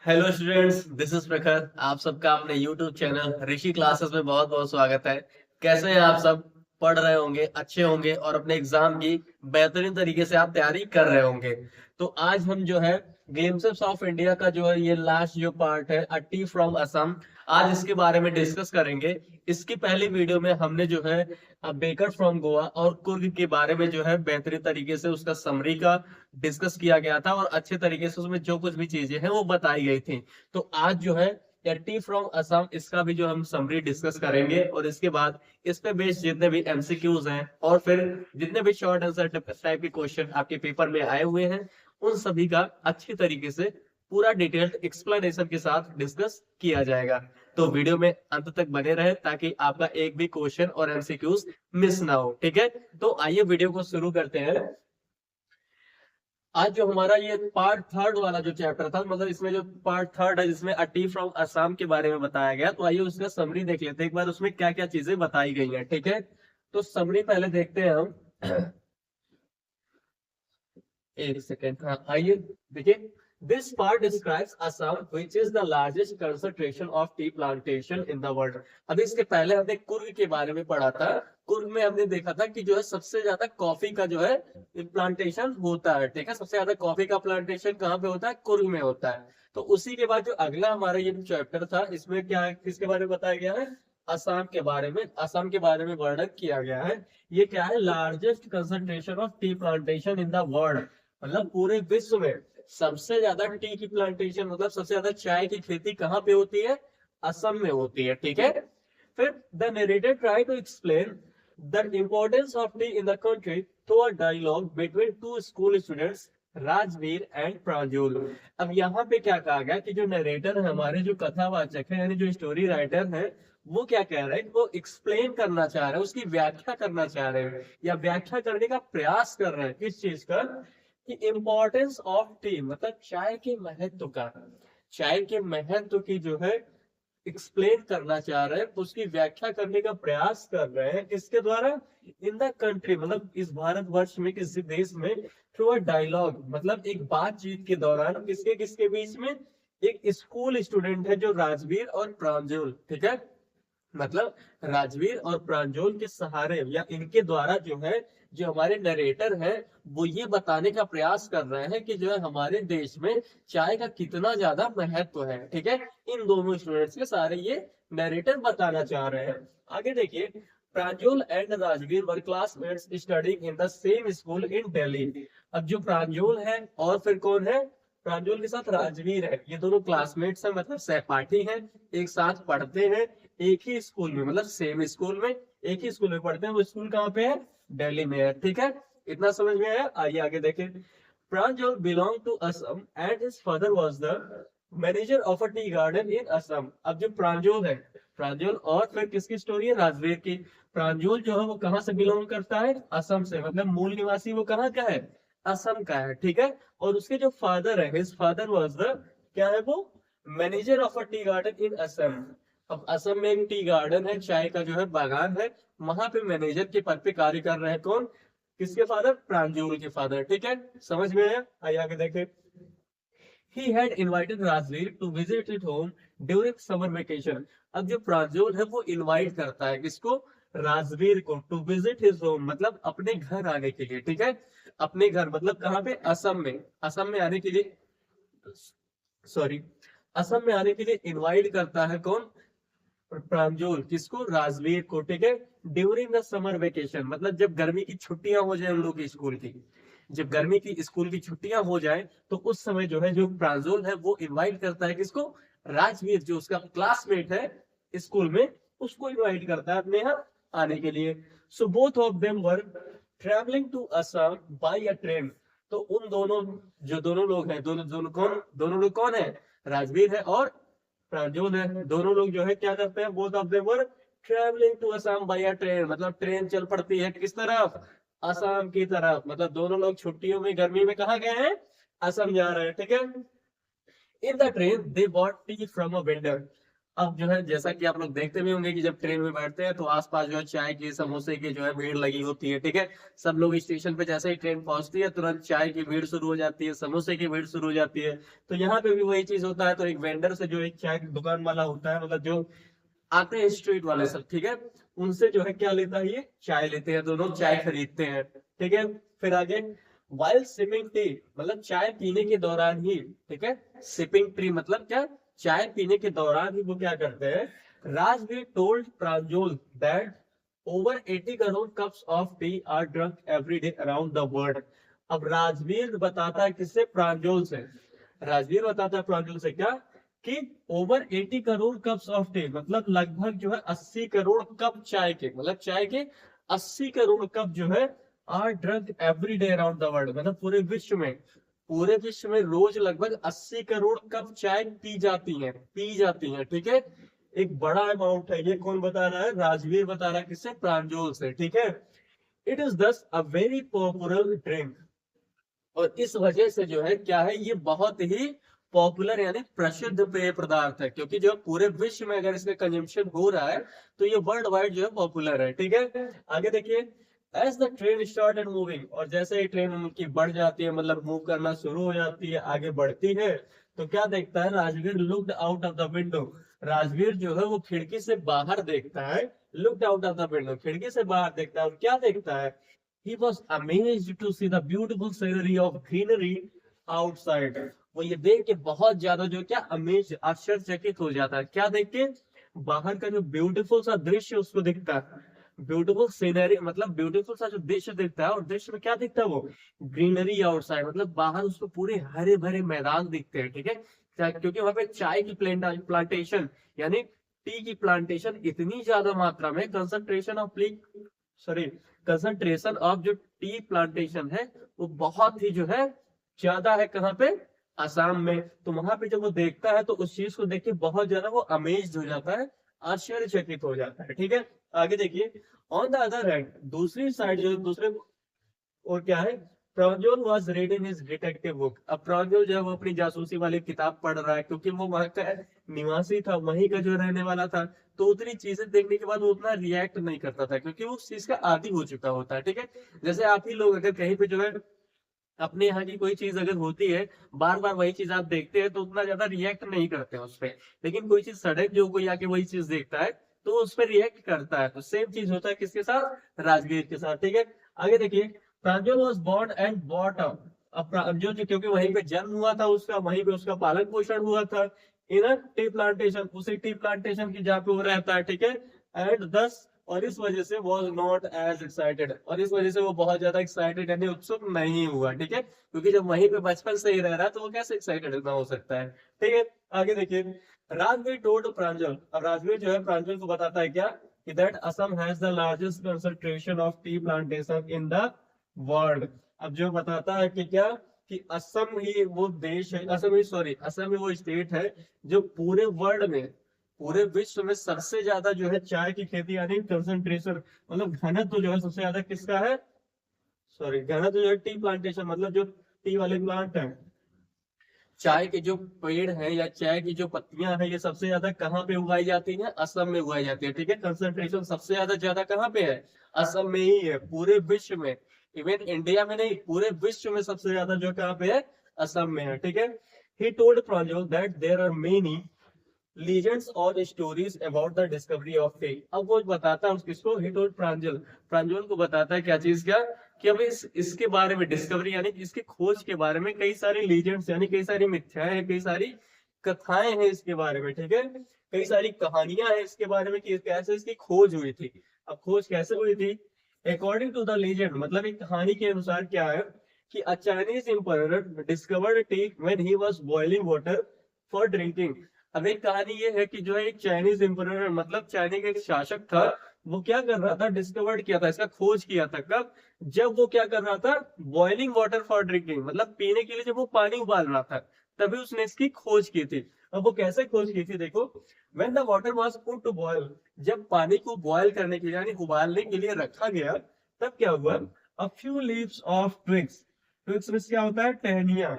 Hello students, this is प्रखर। आप सबका अपने यूट्यूब चैनल ऋषि क्लासेस में बहुत बहुत स्वागत है। कैसे हैं आप सब? पढ़ रहे होंगे, अच्छे होंगे और अपने एग्जाम की बेहतरीन तरीके से आप तैयारी कर रहे होंगे। तो आज हम जो है ग्लिम्पसेस ऑफ इंडिया का जो है ये लास्ट जो पार्ट है, अ टी फ्रॉम असम, आज इसके बारे में डिस्कस करेंगे। इसकी पहली वीडियो में हमने जो है बेकर फ्रॉम गोवा और कुर्ग के बारे में जो है बेहतरीन तरीके से उसका समरी का डिस्कस किया गया था और अच्छे तरीके से उसमें जो कुछ भी चीजें हैं वो बताई गई थी। तो आज जो है टी फ्रॉम असम, इसका भी जो हम समरी डिस्कस करेंगे और इसके बाद इस पे बेस्ड जितने भी एमसीक्यूज हैं और फिर जितने भी शॉर्ट आंसर टाइप के क्वेश्चन आपके पेपर में आए हुए हैं, उन सभी का अच्छी तरीके से पूरा डिटेल्ड एक्सप्लेनेशन के साथ डिस्कस किया जाएगा। तो वीडियो में अंत तक बने रहे ताकि आपका एक भी क्वेश्चन और एमसीक्यूज मिस ना हो। ठीक है, तो आइए वीडियो को शुरू करते हैं। आज जो हमारा ये पार्ट थर्ड वाला जो चैप्टर था, मतलब इसमें जो पार्ट थर्ड है जिसमें अ टी फ्रॉम असम के बारे में बताया गया, तो आइए उसका समरी देख लेते हैं एक बार उसमें क्या क्या चीजें बताई गई हैं। ठीक है, तो समरी पहले देखते हैं हम। एक सेकेंड, हाँ आइए देखिए। This part describes Assam which is the largest concentration of tea plantation in the world. अभी इसके पहले हमने कुर्ग के बारे में पढ़ा था। कुर्ग में हमने देखा था कि जो है सबसे ज्यादा कॉफी का जो है प्लांटेशन होता है। ठीक है, सबसे ज्यादा कॉफी का प्लांटेशन कहाँ पे होता है? कुर्ग में होता है। तो उसी के बाद जो अगला हमारा ये चैप्टर था, इसमें क्या किसके बारे में बताया गया है? असम के बारे में। असम के बारे में वर्णन किया गया है। ये क्या है? Largest concentration of tea plantation in the world, मतलब पूरे विश्व में सबसे ज्यादा टी की प्लांटेशन, मतलब सबसे ज्यादा चाय की खेती कहाँ पे होती है? असम में होती है। ठीक है, फिर the narrator try to explain the importance of tea in the country through a dialogue between two school students, Rajveer and Pranjal. अब यहाँ पे क्या कहा गया कि जो नरेटर है, हमारे जो कथावाचक है यानी जो स्टोरी राइटर है, वो क्या कह रहे हैं? वो एक्सप्लेन करना चाह रहे हैं, उसकी व्याख्या करना चाह रहे हैं या व्याख्या करने का प्रयास कर रहे हैं किस चीज का? कि इम्पोर्टेंस ऑफ टी, मतलब चाय के महत्व का। चाय के महत्व की जो है एक्सप्लेन करना चाह रहे हैं, उसकी व्याख्या करने का प्रयास कर रहे हैं। किसके द्वारा? इन द कंट्री, मतलब इस भारतवर्ष में, किसी देश में, थ्रू अ डायलॉग, मतलब एक बातचीत के दौरान। किसके किसके बीच में? एक स्कूल स्टूडेंट है जो राजवीर और प्रांजल। ठीक है, मतलब राजवीर और प्रांजल के सहारे या इनके द्वारा जो है, जो हमारे नरेटर है, वो ये बताने का प्रयास कर रहे हैं कि जो है हमारे देश में चाय का कितना ज्यादा महत्व है। ठीक है, इन दोनों स्टूडेंट्स के सारे ये नरेटर बताना चाह रहे हैं। आगे देखिए, Pranjal and Rajveer were classmates studying in the same school in Delhi. अब जो प्रांजल है और फिर कौन है? प्रांजल के साथ राजवीर है, ये दोनों क्लासमेट्स हैं, मतलब सहपाठी हैं, एक साथ पढ़ते हैं एक ही स्कूल में, मतलब सेम स्कूल में, एक ही स्कूल में पढ़ते हैं। वो स्कूल कहाँ पे है? दिल्ली में है। ठीक है, इतना समझ में आया? आइए आगे देखें। Pranjal belong to Assam and his father was the manager of a tea garden in Assam. अब जो प्रांजल है, प्रांजल और फिर किसकी स्टोरी है? राजवीर की। प्रांजल जो है वो कहाँ से बिलोंग करता है? असम से, मतलब मूल निवासी वो कहाँ का है? असम का है। ठीक है, और उसके जो फादर है, हिज फादर वाज द, क्या है वो? Manager of a tea garden in Assam. अब असम में एक टी गार्डन है, चाय का जो है बागान है, वहां पे मैनेजर के पद पे कार्य कर रहे हैं कौन? किसके फादर? प्रांजल के फादर। ठीक है, समझ में आया? आइए आगे देखें। He had invited Rajveer to visit his home during summer vacation. अब जो प्रांजल है वो इनवाइट करता है किसको? राजवीर को, टू विजिट हिज होम, मतलब अपने घर आने के लिए। ठीक है, अपने घर मतलब कहाँ पे? असम में। असम में आने के लिए, सॉरी, असम में आने के लिए इनवाइट करता है कौन? प्रांजल। किसको? राजवीर को। ठीक है, ड्यूरिंग द समर वेकेशन, मतलब जब गर्मी की छुट्टियां हो जाए उन लोग की स्कूल की, जब गर्मी की स्कूल की छुट्टियां हो जाए, तो उस समय जो है जो प्रांजल है वो इनवाइट करता है किसको? राजवीर, जो उसका क्लासमेट है स्कूल में, उसको इनवाइट करता है अपने यहाँ आने के लिए। So both of them were travelling to Assam by a train. तो उन दोनों, जो दोनों लोग हैं, दोनों दोनों कौन, दोनों लोग कौन है? राजवीर है और प्रांजल है। दोनों लोग जो है क्या करते हैं? Both of them were travelling to Assam by train, मतलब ट्रेन चल पड़ती है किस तरफ? असम की तरफ। मतलब दोनों लोग छुट्टियों में, गर्मी में कहाँ गए हैं? असम जा रहे हैं। ठीक है, in the train they bought T from a vendor. अब जो है जैसा कि आप लोग देखते भी होंगे कि जब ट्रेन में बैठते हैं तो आसपास जो है चाय की समोसे की जो है भीड़ लगी होती है, ठीक है। सब लोग स्टेशन पे जैसे ही ट्रेन पहुंचती है तुरंत चाय की भीड़ शुरू हो जाती है, समोसे की भीड़ शुरू हो जाती है। तो यहाँ पे भी वही चीज होता है। तो एक वेंडर से जो एक चाय की दुकान वाला होता है, मतलब जो आते हैं स्ट्रीट वाले सब, ठीक है, उनसे जो है क्या लेता है, ये चाय लेते हैं, दोनों चाय खरीदते हैं, ठीक है। फिर आगे, वाइल सिपिंग टी, मतलब चाय पीने के दौरान ही, ठीक है, सिपिंग टी मतलब क्या, चाय पीने के दौरान ही वो क्या करते हैं, Rajveer told Pranjal that over 80 crore cups of T R drunk every day around the world. अब राजवीर बताता है किससे, प्रांजल से। राजवीर बताता है प्रांजल से क्या, कि over 80 crore cups of T, मतलब लगभग जो है 80 करोड़ कप चाय के, मतलब चाय के 80 करोड़ कप जो है are drunk every day around the world, मतलब पूरे विश्व में रोज लगभग 80 करोड़ कप चाय पी जाती है, ठीक है। एक बड़ा अमाउंट है। ये कौन बता रहा है, राजवीर बता रहा है, किससे, प्रांजल से, ठीक है। इट इज दस अ वेरी पॉपुलर ड्रिंक, और इस वजह से जो है क्या है, ये बहुत ही पॉपुलर यानी प्रसिद्ध पेय पदार्थ है, क्योंकि जो पूरे विश्व में अगर इसका कंजम्पशन हो रहा है तो ये वर्ल्ड वाइड जो है पॉपुलर है, ठीक है। आगे देखिए, as the train started moving, और जैसे ही ट्रेन उनकी बढ़ जाती है, मतलब मूव करना शुरू हो जाती है, आगे बढ़ती है, तो क्या देखता है, Rajveer looked out of the window, Rajveer जो है वो खिड़की से बाहर देखता है, looked out of the window, खिड़की से बाहर देखता है, और क्या देखता है, he was amazed to see the beautiful scenery of greenery outside। वो ये देख के बहुत ज्यादा जो क्या अमेज, आश्चर्यचकित हो जाता है, क्या देख के, बाहर का जो ब्यूटीफुल सा दृश्य उसको दिखता है, ब्यूटीफुल सीनरी, मतलब ब्यूटीफुल सा जो दृश्य दिखता है, और दृश्य में क्या दिखता है वो, ग्रीनरी आउटसाइड, मतलब बाहर उसको पूरे हरे भरे मैदान दिखते हैं, ठीक है। क्योंकि वहां पे चाय की प्लांटेशन यानी टी की प्लांटेशन इतनी ज्यादा मात्रा में, concentration of sorry concentration of जो टी प्लांटेशन है वो बहुत ही जो है ज्यादा है, कहाँ पे, असम में। तो वहां पे जब वो देखता है तो उस चीज को देख के बहुत ज्यादा वो अमेज्ड हो जाता है, आश्चर्यचकित हो जाता है, ठीक है। आगे देखिए, ऑन द अदर हैंड, दूसरी साइड जो दूसरे, और क्या है, Pranjal was reading his detective book. अब प्रांजल जो है वो अपनी जासूसी वाली किताब पढ़ रहा है, क्योंकि वो वहां का निवासी था, वहीं का जो रहने वाला था। तो उतनी चीजें देखने के बाद वो उतना रिएक्ट नहीं करता था, क्योंकि वो उस चीज का आदी हो चुका होता है, ठीक है। जैसे आप ही लोग अगर कहीं पे जो है अपने यहाँ की कोई चीज अगर होती है, बार बार वही चीज आप देखते हैं तो उतना ज्यादा रिएक्ट नहीं करते हैं उस पर, लेकिन कोई चीज सडन जो कोई आके वही चीज देखता है तो उस पर रिएक्ट करता है। तो सेम चीज होता है किसके साथ, राजवीर के साथ, ठीक है। आगे देखिए, Pranjal was born and bought up. अब प्रांजल जो, क्योंकि वहीं पे जन्म हुआ था उसका, वहीं पे उसका पालन पोषण हुआ था, इन टी प्लांटेशन, उसी टी प्लांटेशन की जहाँ पे वो रहता है, ठीक है। एंड दस, और इस वजह से वॉज नॉट एज एक्साइटेड, और इस वजह से वो बहुत ज्यादा एक्साइटेड यानी उत्सुक नहीं हुआ, ठीक है, क्योंकि जब वहीं पे बचपन से ही रह रहा है तो वो कैसे एक्साइटेड ना हो सकता है, ठीक है। आगे देखिए, राजवीर टोल्ड प्रांजल, अब राजवीर जो है प्रांजल को बताता है क्या, कि that Assam has the largest concentration of tea plantation in the world. अब जो बताता है कि क्या, कि असम ही वो देश है, असम ही वो स्टेट है जो पूरे वर्ल्ड में, पूरे विश्व में सबसे ज्यादा जो है चाय की खेती यानी कंसंट्रेशन, मतलब घनत्व जो है सबसे ज्यादा किसका है, घनत्व जो है टी प्लांटेशन, मतलब जो टी वाले प्लांट है, चाय के जो पेड़ है या चाय की जो पत्तियां है, ये सबसे ज्यादा कहाँ पे उगाई जाती है, असम में उगाई जाती है, ठीक है। कंसंट्रेशन सबसे ज्यादा कहाँ पे है, असम में ही है, पूरे विश्व में, इवन इंडिया में नहीं, पूरे विश्व में सबसे ज्यादा जो कहाँ पे है, असम में है, ठीक है। He told Pranjal that there are many legends और stories about the discovery of tea. अब वो बताता है किसको, ही टोल्ड प्रांजल, प्रांजल को बताता है क्या चीज, क्या, कि अब इसके बारे में, डिस्कवरी यानी इसकी खोज के बारे में कई सारी लीजेंड्स यानी कई सारी मिथ्याएं हैं, कई सारी कथाएं हैं इसके बारे में, ठीक है, कई सारी कहानियां हैं इसके बारे में कि कैसे इसकी खोज हुई थी। अब खोज कैसे हुई थी, अकॉर्डिंग टू द लीजेंड, मतलब एक कहानी के अनुसार क्या है, कि a Chinese emperor discovered T when he was boiling water for drinking. अब एक कहानी ये है कि जो है एक चाइनीज एम्परर, मतलब चाइना का एक शासक था, वो क्या कर रहा था, डिस्कवर्ड किया था, इसका खोज किया था, कब, जब वो क्या कर रहा था, बॉइलिंग वाटर फॉर ड्रिंकिंग, मतलब पीने के लिए जब वो पानी उबाल रहा था, तभी उसने इसकी खोज की थी। अब वो कैसे खोज की थी, देखो, when the water was put to boil, जब पानी को बॉयल करने के लिए यानी उबालने के लिए रखा गया, तब क्या हुआ, a few leaves of twigs, twigs में क्या होता है, टहनियां,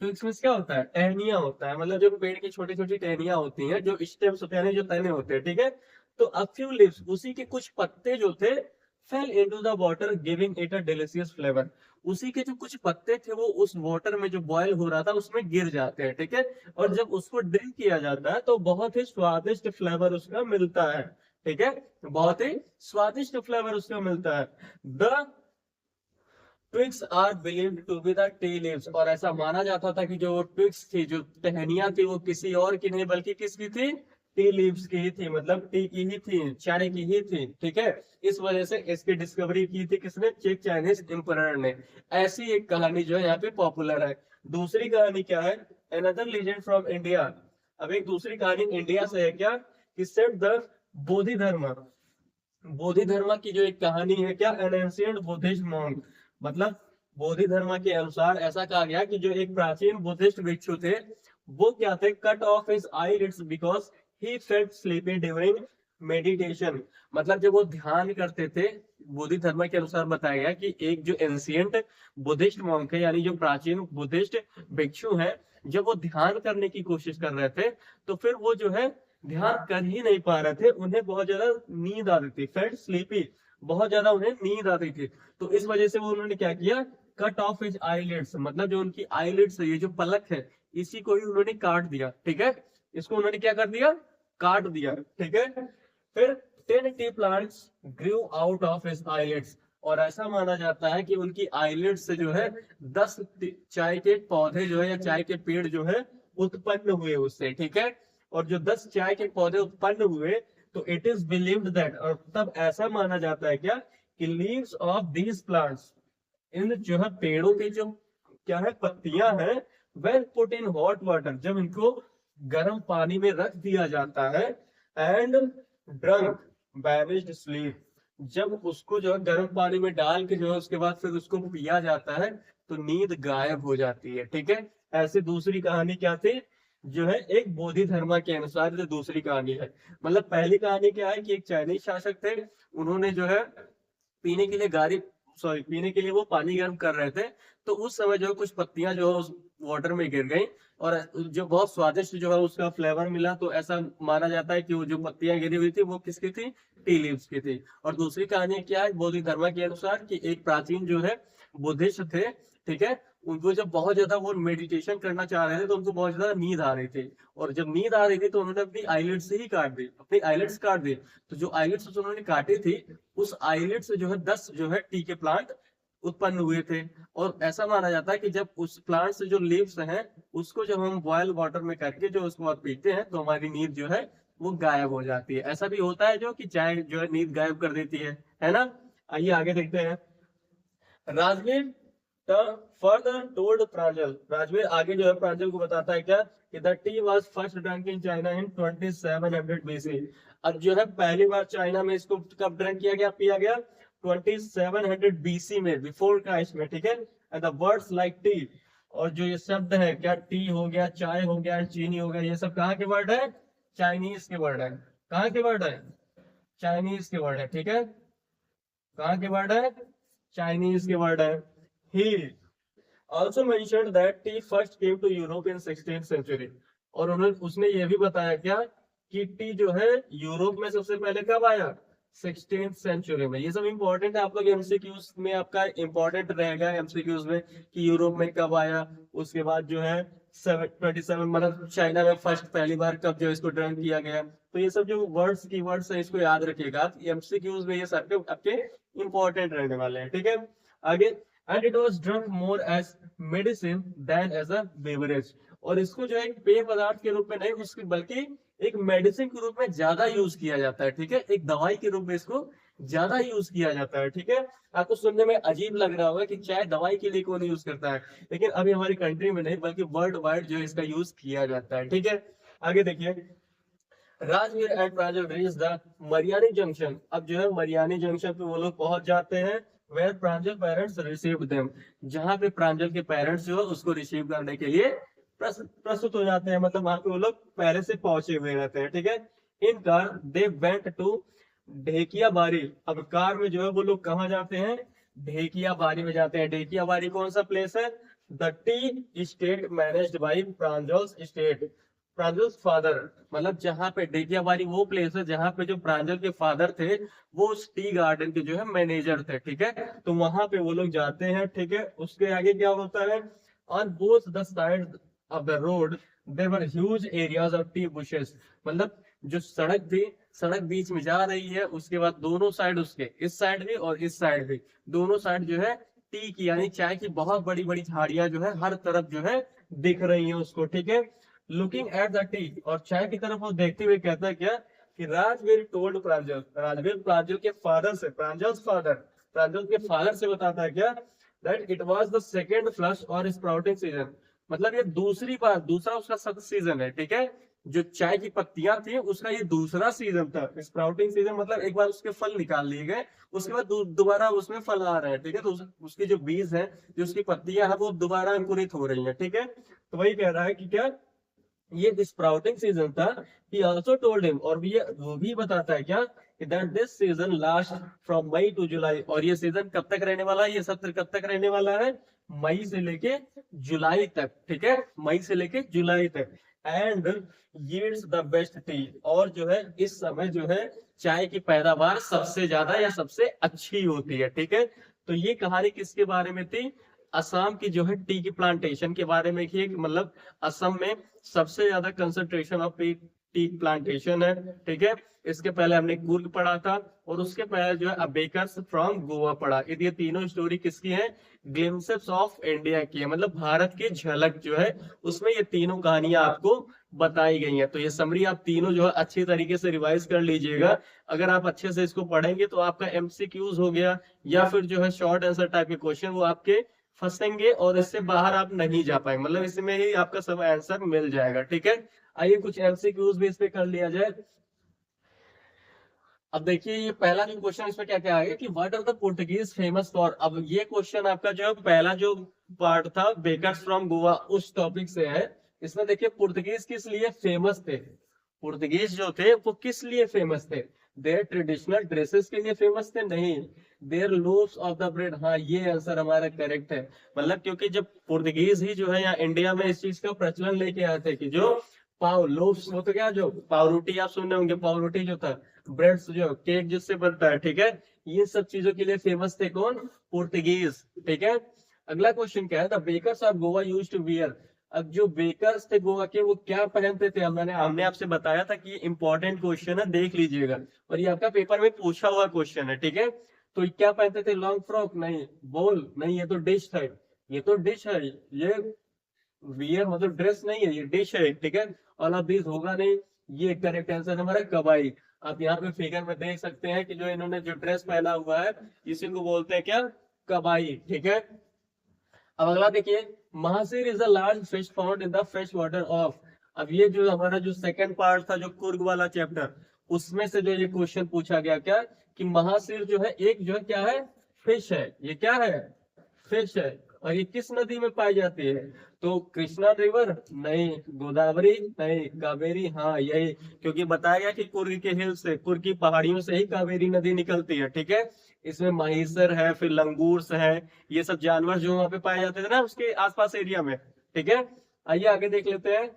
ट्विग्स में क्या होता है, टहनियां होता है, मतलब जो पेड़ की छोटी छोटी टहनियां होती हैं, जो स्टेम्स होते हैं, जो तने होते हैं, ठीक है। तो अ फ्यू लीव्स, उसी के कुछ पत्ते जो थे, fail into the water giving it a delicious flavour. उसी के जो कुछ पत्ते थे वो उस वाटर में जो बॉयल हो रहा था उसमें गिर जाते हैं, ठीक है। और जब उसको ड्रिंक किया जाता है तो बहुत ही स्वादिष्ट फ्लेवर उसका मिलता है, ठीक है। बहुत ही स्वादिष्ट फ्लेवर उसका मिलता है। The twigs are believed to be the tea leaves, और ऐसा माना जाता था कि जो ट्विग्स थी, जो टहनियां थी, वो किसी और की नहीं बल्कि किसकी थी, टी लीव्स की ही थी, मतलब टी की ही थी, चाय की ही थी, ठीक है। इस वजह से इसकी डिस्कवरी की थी किसने, चेक चाइनीज एम्परर ने। ऐसी एक कहानी जो है यहाँ पे पॉपुलर है। दूसरी कहानी क्या है, अनदर लीजेंड फ्रॉम इंडिया। अब एक दूसरी कहानी इंडिया से है क्या, कि सेट द बोधि धर्म। बोधि धर्म की जो एक कहानी है क्या, एन एंशिएंट बुद्धिस्ट मॉन्क, मतलब बोधि धर्म के अनुसार ऐसा कहा गया कि जो एक प्राचीन बुद्धिस्ट भिक्षु थे, वो क्या थे, cut off his eyelids because he felt sleepy during meditation. मतलब जब वो ध्यान करते थे, बोधि धर्म के अनुसार बताया गया कि एक जो एंशिएंट बुद्धिस्ट मॉन्क है, यानी जो प्राचीन बुद्धिस्ट भिक्षु है, जब वो ध्यान करने की कोशिश कर रहे थे, तो फिर वो जो है ध्यान कर ही नहीं पा रहे थे, उन्हें बहुत ज्यादा नींद आती थी, फेल्ट स्लीपी, बहुत ज्यादा उन्हें नींद आती थी। तो इस वजह से वो उन्होंने क्या किया, कट ऑफ हिज आईलिड्स, मतलब जो उनकी आईलिड्स है, ये जो पलक है, इसी को ही उन्होंने काट दिया, ठीक है। इसको उन्होंने क्या कर दिया, काट दिया, ठीक है। फिर 10 T plants Guru out of his eyelids, और ऐसा माना जाता है कि उनकी आईलिड्स से जो है 10 चाय के पौधे जो है, या चाय के पेड़ जो है उत्पन्न हुए उससे, ठीक है। और जो 10 चाय के पौधे उत्पन्न हुए, तो इट इज बिलीव्ड दैट, और तब ऐसा माना जाता है क्या, कि लीव्स ऑफ दीज प्लांट्स, इन जो है पेड़ों की जो क्या है पत्तियां हैं, well put in hot water, जब इनको गर्म पानी में रख दिया जाता है, एंड ड्रंक बैनिश्ड स्लीप, जब उसको जो है गर्म पानी में डाल के जो है उसके बाद फिर उसको पिया जाता है, तो नींद गायब हो जाती है, ठीक है। ऐसे दूसरी कहानी क्या थी, जो है एक बोधि धर्म के अनुसार जो दूसरी कहानी है। मतलब पहली कहानी क्या है कि एक चाइनीज शासक थे, उन्होंने जो है पीने के लिए गाड़ी, सॉरी, पीने के लिए वो पानी गर्म कर रहे थे, तो उस समय जो है कुछ पत्तियां जो है उस वाटर में गिर गई, और जो बहुत स्वादिष्ट जो है उसका फ्लेवर मिला, तो ऐसा माना जाता है कि वो जो पत्तियां गिरी हुई थी वो किसकी थी, टी लीव्स की थी। और दूसरी कहानी क्या है बौद्ध धर्म के अनुसार, कि एक प्राचीन जो है बुद्धिस्ट थे, ठीक है। उनको जब बहुत ज्यादा वो मेडिटेशन करना चाह रहे थे, तो उनको बहुत ज्यादा नींद आ रही थी, और जब नींद आ रही थी तो उन्होंने अपनी आईलिड्स ही काट दी, अपनी आईलिड्स काट दी। तो जो आईलिड्स उन्होंने काटी थी, उस आईलिड से जो है 10 जो है टी के प्लांट उत्पन्न हुए थे। और ऐसा माना जाता है कि जब उस प्लांट से जो लीव्स हैं, उसको जब हम बॉयल वाटर में करके जो उसको बाद पीते हैं, तो हमारी नींद जो है वो गायब हो जाती है। ऐसा भी होता है जो कि चाय जो है नींद गायब कर देती है ना। आइए आगे देखते हैं। राजवीर फर्दर टोल्ड प्रांजल, राजवीर आगे जो है प्रांजल को बताता है क्या, कि the tea was first drunk in China in 2700 BC. अब जो है पहली बार चाइना में इसको कब ड्रंक किया गया, पिया गया, 2700 बीसी में, बिफोर क्राइस्ट में, ठीक है। And the words like T, और जो ये शब्द है क्या, टी हो गया, चाय हो गया, चीनी हो गया, ये सब कहाँ के वर्ड है, चाइनीज के वर्ड है। कहाँ के वर्ड है, चाइनीज के वर्ड है, ठीक है। कहाँ के वर्ड है, चाइनीज के वर्ड है। ही also mentioned that tea first came to Europe in 16th century, और उन्होंने उसने ये भी बताया क्या, कि टी जो है यूरोप में सबसे पहले कब आया, 16th सेंचुरी में। ये सब इंपॉर्टेंट है, आप लोग एमसीक्यूज में आपका इंपॉर्टेंट रहेगा एमसीक्यूज में, कि यूरोप में कब आया। उसके बाद जो है 27 मतलब चाइना में फर्स्ट पहली बार कब जो इसको ड्रंक किया गया। तो ये सब जो वर्ड्स की वर्ड्स है, इसको याद रखिएगा एमसीक्यूज में, ये सब आपके इंपॉर्टेंट रहने वाले हैं, ठीक है। आगे, and it was drunk more as medicine than as a beverage, और इसको जो है एक पेय पदार्थ के रूप में नहीं, उसकी बल्कि एक मेडिसिन के रूप में ज्यादा यूज किया जाता है, ठीक है। एक दवाई के रूप में इसको ज्यादा यूज किया जाता है, ठीक है। आपको सुनने में अजीब लग रहा होगा कि चाय दवाई के लिए कौन यूज करता है, लेकिन अभी हमारी कंट्री में नहीं बल्कि वर्ल्ड वाइड जो है इसका यूज किया जाता है, ठीक है। आगे देखिए, Rajveer and Pranjal reach the Mariani junction. अब जो है मरियानी जंक्शन पे वो लोग पहुंच जाते हैं, where Pranjal parents receive them, जहां पे प्रांजल के पेरेंट्स जो है उसको रिसीव करने के लिए प्रस्तुत हो जाते हैं, मतलब वहां पे वो लोग पहले से पहुंचे हुए रहते हैं, ठीक है। In car they went to Dhekiabari. अब कार में जो है वो लोग कहाँ जाते हैं, ढेकिया बारी में जाते हैं। ढेकिया बारी कौन सा प्लेस है, the T state managed by Pranjal's state, Pranjal's father, मतलब जहाँ पे डेकियाबाड़ी वो प्लेस है जहाँ पे जो प्रांजल के फादर थे वो उस टी गार्डन के जो है मैनेजर थे, ठीक है। तो वहां पे वो लोग जाते हैं, ठीक है। उसके आगे क्या होता है, on both the side of the road there were huge areas of tea bushes, मतलब जो सड़क थी, सड़क बीच में जा रही है, उसके बाद दोनों साइड उसके, इस साइड भी और इस साइड भी, दोनों साइड जो है टी की यानी चाय की बहुत बड़ी बड़ी झाड़ियां जो है हर तरफ जो है दिख रही है उसको, ठीक है। लुकिंग एट द टी, और चाय की तरफ वो देखते हुए कहता है क्या कि राजवीर टोल्ड प्रांजल, राजवीर प्रांजल के फादर से, प्रांजल के फादर से बताता है क्या, that it was the second flush और स्प्राउटिंग सीजन, मतलब ये दूसरी बार, दूसरा उसका सीजन है, ठीक है। जो चाय की पत्तियां थी उसका ये दूसरा सीजन था। स्प्राउटिंग सीजन मतलब एक बार उसके फल निकाल लिए गए, उसके बाद दोबारा उसमें फल आ रहे हैं, ठीक है। तो उसके जो बीज हैं, जो उसकी पत्तियां हैं, वो दोबारा अंकुरित हो रही हैं, ठीक है। तो वही कह रहा है कि क्या ये स्प्राउटिंग सीजन था। ही आल्सो टोल्ड हिम, और वो भी बताता है क्या कि that this season last from May to July, और ये सीजन कब तक रहने वाला है, ये सत्र कब तक रहने वाला है, मई से लेके जुलाई तक, ठीक है, मई से लेके जुलाई तक। And yields the best T, और जो है इस समय जो है चाय की पैदावार सबसे ज्यादा या सबसे अच्छी होती है, ठीक है। तो ये कहानी किसके बारे में थी, असम की जो है टी की प्लांटेशन के बारे में की, मतलब असम में सबसे ज्यादा कंसंट्रेशन ऑफ टी प्लांटेशन है, ठीक है। इसके पहले हमने कुर्ग पढ़ा था, और उसके पहले जो है बेकर्स फ्रॉम गोवा पढ़ा। ये तीनों स्टोरी किसकी है, ग्लिम्पसेस ऑफ इंडिया की है, मतलब भारत की झलक जो है उसमें ये तीनों कहानियां आपको बताई गई हैं। तो ये समरी आप तीनों जो है अच्छी तरीके से रिवाइज कर लीजिएगा। अगर आप अच्छे से इसको पढ़ेंगे तो आपका एमसीक्यूज हो गया या फिर जो है शॉर्ट आंसर टाइप के क्वेश्चन वो आपके फंसेंगे और इससे बाहर आप नहीं जा पाएंगे, मतलब इसमें ही आपका सब आंसर मिल जाएगा, ठीक है। आइए कुछ एमसीक्यूज भी इस पे कर लिया जाए। अब देखिए ये पहला जो क्वेश्चन इसमें क्या क्या आएगा कि what are the Portuguese famous for. अब ये क्वेश्चन आपका जो पहला जो पार्ट था बेकर्स फ्रॉम गोवा उस टॉपिक से है। इसमें देखिए पुर्तगीज किस लिए फेमस थे, पुर्तगीज जो थे वो किस लिए फेमस थे, देयर ट्रेडिशनल ड्रेसेस के लिए फेमस थे, नहीं, their loaves of the bread, हाँ ये आंसर हमारा करेक्ट है। मतलब क्योंकि जब पुर्तगीज ही जो है यहाँ इंडिया में इस चीज का प्रचलन लेके आए थे कि जो पाव लोव्स, वो तो क्या जो पावरोटी आप सुने होंगे, पावरोटी जो था ब्रेड जो केक जिससे बनता है, ठीक है। ये सब चीजों के लिए फेमस थे कौन, पुर्तगीज, ठीक है। अगला क्वेश्चन क्या है, the bakers of Goa used to wear. अब जो बेकर्स थे गोवा के वो क्या पहनते थे, हमने आपसे बताया था कि ये इंपॉर्टेंट क्वेश्चन है, देख लीजिएगा, और ये आपका पेपर में पूछा हुआ क्वेश्चन है, ठीक है। तो ये क्या पहनते थे, लॉन्ग फ्रॉक नहीं, बोल नहीं, ये तो डिश है, ये तो डिश है, ये वियर मतलब ड्रेस नहीं है, ये डिश है, ठीक है। ऑल ऑफ दिस होगा नहीं, ये करेक्ट आंसर हमारा कबाई। आप यहाँ पे फिगर में देख सकते हैं कि जो इन्होंने जो ड्रेस पहना हुआ है इसी को बोलते हैं क्या, कबाई, ठीक है। अब अगला देखिए, mahseer is a large fish found in the fresh water of. अब ये जो हमारा जो सेकंड पार्ट था जो कुर्ग वाला चैप्टर, उसमें से जो ये क्वेश्चन पूछा गया क्या कि महासीर जो है एक जो है क्या है, फिश है, ये क्या है, फिश है, और ये किस नदी में पाई जाती है, तो कृष्णा रिवर नहीं, गोदावरी नहीं, कावेरी हाँ यही, क्योंकि बताया गया कि कुर्ग के हिल से, कुर्ग की पहाड़ियों से ही कावेरी नदी निकलती है, ठीक है। इसमें महिसर है, फिर लंगूर्स है, ये सब जानवर जो वहां पे पाए जाते थे ना उसके आसपास एरिया में, ठीक है। आइए आगे देख लेते हैं।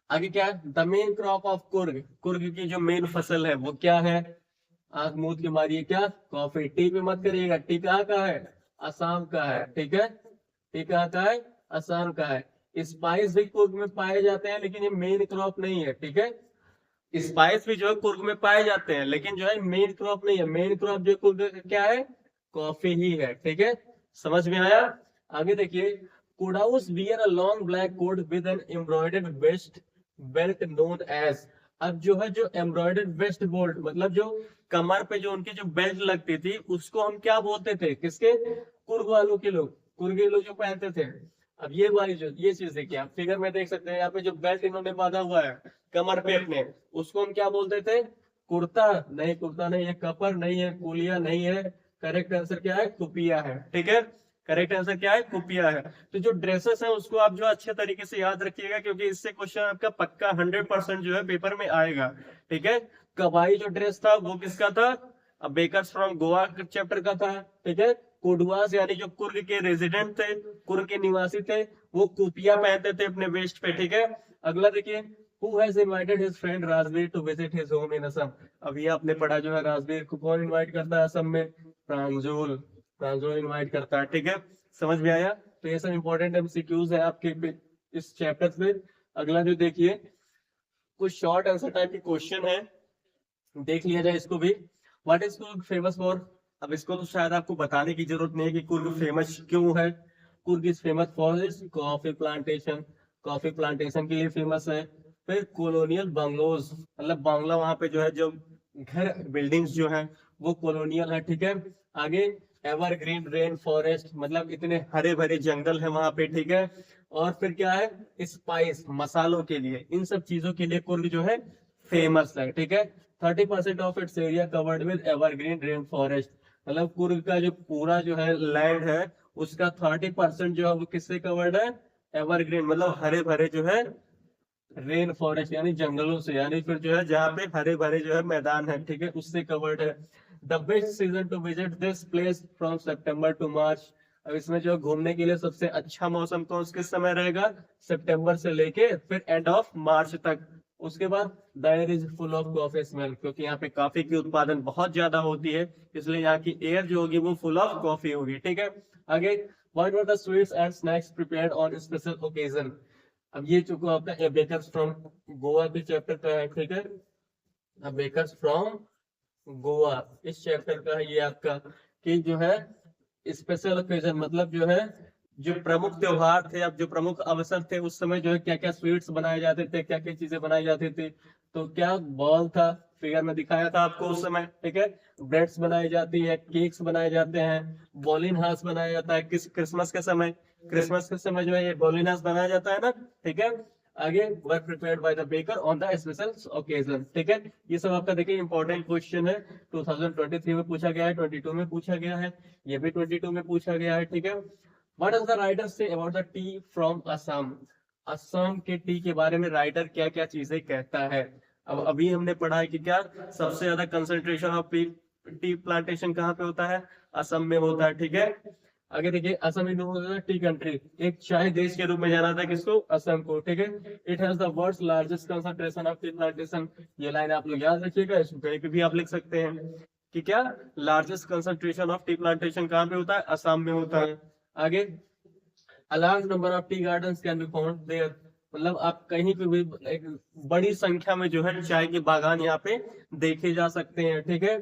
आगे क्या है, the main crop of Coorg, Coorg की जो मेन फसल है वो क्या है, आंख मूंद के मारिए क्या, कॉफी। टी पे मत करिएगा, टी कहाँ का है, असम का है, ठीक है। टी कहाँ का है, असम का है। स्पाइस भी कुर्ग में पाए जाते हैं लेकिन ये मेन क्रॉप नहीं है, ठीक है। स्पाइस भी जो है कुर्ग में पाए जाते हैं लेकिन जो है मेन क्रॉप नहीं है, मेन क्रॉप जो कुर्ग का क्या है, कॉफी ही है, ठीक है। समझ में आया। आगे देखिए, कुडाउस wear a long black coat with an embroidered waist belt known as. अब जो है जो एम्ब्रॉयडर्ड वेस्ट बोल्ट मतलब जो कमर पे जो उनकी जो बेल्ट लगती थी उसको हम क्या बोलते थे, किसके, कुर्ग वालों के लोग, कुर्ग के लोग जो पहनते थे। अब ये वाली जो ये चीज देखिए आप फिगर में देख सकते हैं, यहाँ पे जो बेल्ट इन्होंने बांधा हुआ है कमर पे अपने, उसको हम क्या बोलते थे, कुर्ता नहीं, कुर्ता नहीं है, कपर नहीं है, कुलिया नहीं है, करेक्ट आंसर क्या है, कुपिया है, ठीक है। करेक्ट आंसर क्या है, कुपिया है। तो जो ड्रेसेस है उसको आप जो अच्छे तरीके से याद रखिएगा क्योंकि इससे क्वेश्चन आपका पक्का 100% जो है पेपर में आएगा, ठीक है। कबाई जो ड्रेस था वो किसका था, अब बेकर्स फ्रॉम गोवा चैप्टर का था, ठीक है। कोडवास यानी जो कुर्ग के रेजिडेंट थे, कुर्ग के निवासी थे, वो कुपिया पहनते थे अपने वेस्ट पे, ठीक है। अगला देखिए, Who has invited his friend Rajveer to visit his home in Assam? अब ये आपने पढ़ा जो है, राजवीर को कौन इनवाइट करता है असम में? प्रांजल, प्रांजल इनवाइट करता है, ठीक है। समझ में आया? तो ये सब इंपॉर्टेंट एमसीक्यूज है आपके इस चैप्टर में। अगला जो देखिए, कुछ शॉर्ट आंसर टाइप के क्वेश्चन है, देख लिया जाए इसको भी। What is Coorg famous for? अब इसको तो शायद आपको बताने की जरूरत नहीं है कि कुर्ग फेमस क्यों है। Coorg is famous for is coffee plantation, coffee plantation के लिए फेमस है। फिर कॉलोनियल बंगलोज, मतलब बांग्ला वहां पे जो है, जो घर बिल्डिंग्स जो है वो कॉलोनियल है, ठीक है। आगे एवरग्रीन रेन फॉरेस्ट, मतलब इतने हरे भरे जंगल है वहां पे, ठीक है। और फिर क्या है, स्पाइस, मसालों के लिए, इन सब चीजों के लिए कुर्ग जो है फेमस है, ठीक है। 30% of its area covered with evergreen rain forest, मतलब कुर्ग का जो पूरा जो है लैंड है उसका 30% जो है वो किससे कवर्ड है? एवरग्रीन, मतलब हरे भरे जो है रेन फॉरेस्ट यानी जंगलों से, यानी फिर जो है जहाँ पे हरे भरे जो है मैदान है, ठीक है, उससे कवर्ड है। The best season to visit this place from September to March. अब इसमें जो घूमने के लिए सबसे अच्छा मौसम कौन किस समय रहेगा? सितंबर से लेके फिर एंड ऑफ मार्च तक। उसके बाद the air is full of coffee smell, क्योंकि यहाँ पे कॉफी की उत्पादन बहुत ज्यादा होती है, इसलिए यहाँ की एयर जो होगी वो फुल ऑफ कॉफी होगी, ठीक है। आगे, what were the sweets and snacks prepared on special occasion? अब ये चूंकि आपका बेकर्स फ्रॉम गोवा के चैप्टर का है, ठीक है। बेकर्स फ्रॉम गोवा इस चैप्टर का है ये आपका, कि जो है स्पेशल ओकेजन मतलब जो है जो प्रमुख त्योहार थे, अब जो प्रमुख अवसर थे उस समय जो है क्या क्या स्वीट्स बनाए जाते थे, क्या क्या चीजें बनाई जाती थी। तो क्या बॉल था, फिगर में दिखाया था आपको उस समय, ठीक है। ब्रेड्स बनाई जाती है, केक्स बनाए जाते हैं, बॉलिन हाउस बनाया जाता है किस क्रिसमस के समय, क्रिसमस के समय जो है ये बॉलिन हाउस बनाया जाता है ना, ठीक है। आगे, वर prepared by the baker on the special occasion, ठीक है। ये सब आपका देखिए इंपॉर्टेंट क्वेश्चन है, 2023 में पूछा गया है, 22 में पूछा गया है, ये भी 22 में पूछा गया है, ठीक है। What does the writer say about the tea from Assam? Assam के टी के बारे में राइटर क्या क्या चीजें कहता है? अब अभी हमने पढ़ा है कि क्या सबसे ज्यादा कंसंट्रेशन ऑफ टी प्लांटेशन कहाँ पे होता है? असम में होता है, ठीक है। आगे देखिए, Assam is known as tea country, एक चाय देश के रूप में जाना था किसको? असम को, ठीक है। It has the world's largest concentration of tea plantation, ये लाइन आप लोग याद रखिएगा, इसको कहीं पे भी आप लिख सकते हैं कि क्या largest concentration of tea plantation कहाँ पे होता है? असम में होता है। आगे, a large number of tea gardens can be found there, मतलब आप कहीं पे भी एक बड़ी संख्या में जो है चाय के बागान यहाँ पे देखे जा सकते हैं, ठीक है।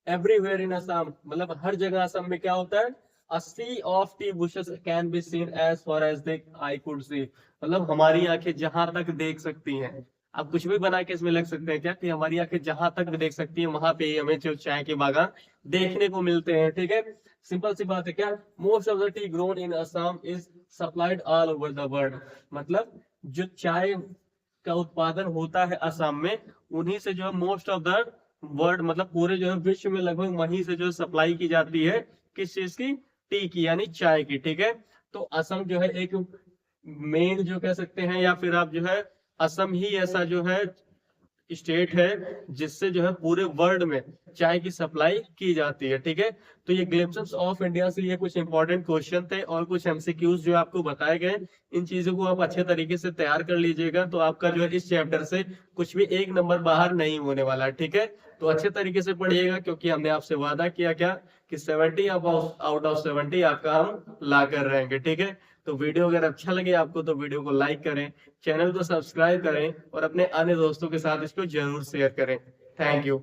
एवरीवेयर इन असम, मतलब हर जगह असम में क्या होता है? A sea of tea bushes can be seen as far as the eye could see, मतलब हमारी आंखें जहां तक देख सकती हैं। आप कुछ भी बना के इसमें लग सकते हैं क्या, कि हमारी आंखें जहां तक देख सकती हैं वहां पे हमें जो चाय के बागान देखने को मिलते हैं, ठीक है। सिंपल सी बात है, क्या most of the T grown in Assam is supplied all over the world, मतलब जो चाय का उत्पादन होता है असम में, उन्हीं से जो है मोस्ट ऑफ द वर्ल्ड, मतलब पूरे जो है विश्व में लगभग वहीं से जो सप्लाई की जाती है, किस चीज की? टी की, यानी चाय की, ठीक है। तो असम जो है एक मेन जो कह सकते हैं, या फिर आप जो है असम ही ऐसा जो है स्टेट है जिससे जो है पूरे वर्ल्ड में चाय की सप्लाई की जाती है, ठीक है। तो ये ग्लिम्पसेस ऑफ इंडिया से ये कुछ इंपॉर्टेंट क्वेश्चन थे और कुछ एमसीक्यूज जो आपको बताए गए, इन चीजों को आप अच्छे तरीके से तैयार कर लीजिएगा, तो आपका जो है इस चैप्टर से कुछ भी एक नंबर बाहर नहीं होने वाला, ठीक है। तो अच्छे तरीके से पढ़िएगा, क्योंकि हमने आपसे वादा किया क्या, कि 70 आउट ऑफ 70 आपका हम ला कर रहेंगे, ठीक है। तो वीडियो अगर अच्छा लगे आपको तो वीडियो को लाइक करें, चैनल को सब्सक्राइब करें और अपने अन्य दोस्तों के साथ इसको जरूर शेयर करें। Thank you.